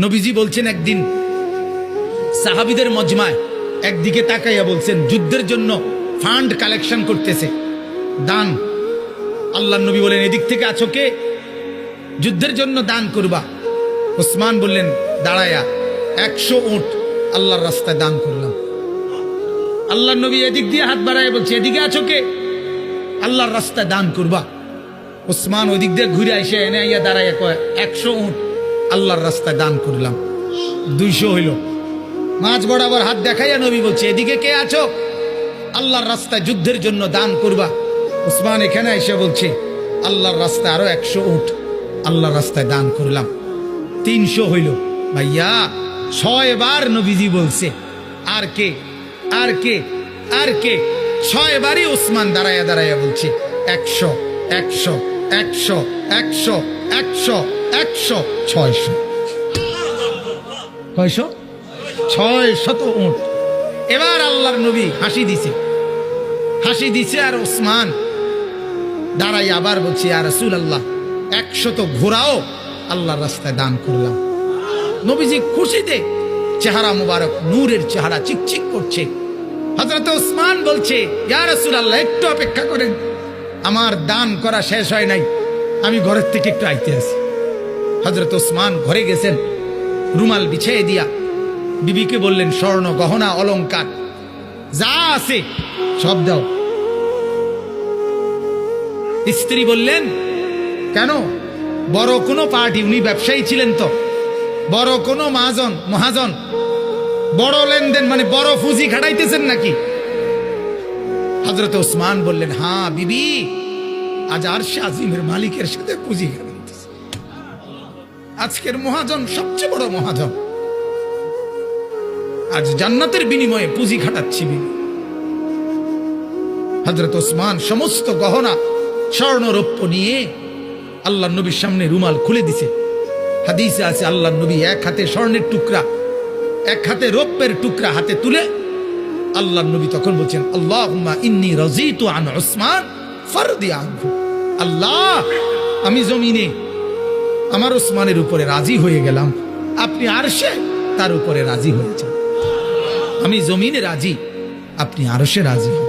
নবীজি বলছেন একদিন সাহাবীদের মজমায় একদিকে তাকাইয়া বলছেন যুদ্ধের জন্য ফান্ড কালেকশন করতেছে, দান। আল্লাহর নবী বলেন এদিক থেকে আছো কে? যুদ্ধের জন্য দান করবা। ওসমান বললেন দাঁড়ায়া 100 উট আল্লাহর রাস্তায় দান করলাম। আল্লাহর নবী এদিক দিয়ে হাত বাড়ায় বলছে এদিকে আছো কে? আল্লাহর রাস্তায় দান করবা। ওসমান ওই দিক দিয়ে ঘুরে এসে এনে আইয়া দাঁড়াইয়া কয় 100 উট আল্লাহর রাস্তায় দান করলাম। 200 হইল। মাঝ বরাবর হাত দেখাইয়া নবী বলছে এদিকে কে আছো? আল্লাহর রাস্তায় যুদ্ধের জন্য দান করবা। ওসমান এখানে এসে বলছে আল্লাহর রাস্তায় আরো 100 উট আল্লাহর রাস্তায় দান করলাম। 300 হইল। ভাইয়া 6 বার নবীজি বলছে আর কে আর কে আর কে? 6 বারই ওসমান দাঁড়াইয়া দাঁড়াইয়া বলছে 100 100 100 100 100 100 600। কয়শো? 600 উট। এবার আল্লাহর নবী হাসি দিছে আর ওসমান দাঁড়াই আবার বলছে ইয়া রাসূলুল্লাহ 100 ঘোড়াও আল্লাহর রাস্তায় দান করলাম। নবীজি খুশিতে চেহারা মুবারক নূরের চেহারা চিকচিক করছে। হযরত ওসমান বলছে ইয়া রাসূলুল্লাহ একটু অপেক্ষা করেন, আমার দান করা শেষ হয় নাই, আমি ঘরের থেকে একটু আইতে আসি। হযরত ওসমান ঘরে গেছেন, রুমাল বিছিয়ে দিয়া বিবিকে বললেন স্বর্ণ গহনা অলংকার যা আছে সব দাও। স্ত্রী বললেন কেন? বড় কোনো পার্টি, উনি ব্যবসায়ী ছিলেন তো, বড় কোনো মহাজন বড় লেনদেন মানে বড় পুঁজি খাটাইতেছেন নাকি? হযরত ওসমান বললেন হ্যাঁ বিবি, আজ আরশে আজিমের মালিকের সাথে পুঁজি খাটাইতেছে। আজকের মহাজন সবচেয়ে বড় মহাজন, আজ জান্নাতের বিনিময়ে পুঁজি খাটাচ্ছি বিবি। হযরত ওসমান সমস্ত গহনা স্বর্ণ রৌপ্য নিয়ে আল্লাহর নবীর সামনে রুমাল খুলে দিছে। হাদিসে আছে আল্লাহর নবী এক হাতে স্বর্ণের টুকরা এক হাতে রৌপ্যের টুকরা হাতে তুলে আল্লাহর নবী তখন বলছেন আল্লাহুম্মা ইন্নী রাযীতু আন উসমান ফারদি আনহু। আল্লাহ আমি জমিনে আমার ওসমানের উপরে রাজি হয়ে গেলাম, আপনি আরশে তার উপরে রাজি হয়েছেন। আমি জমিনে রাজি, আপনি আরশে রাজি হন।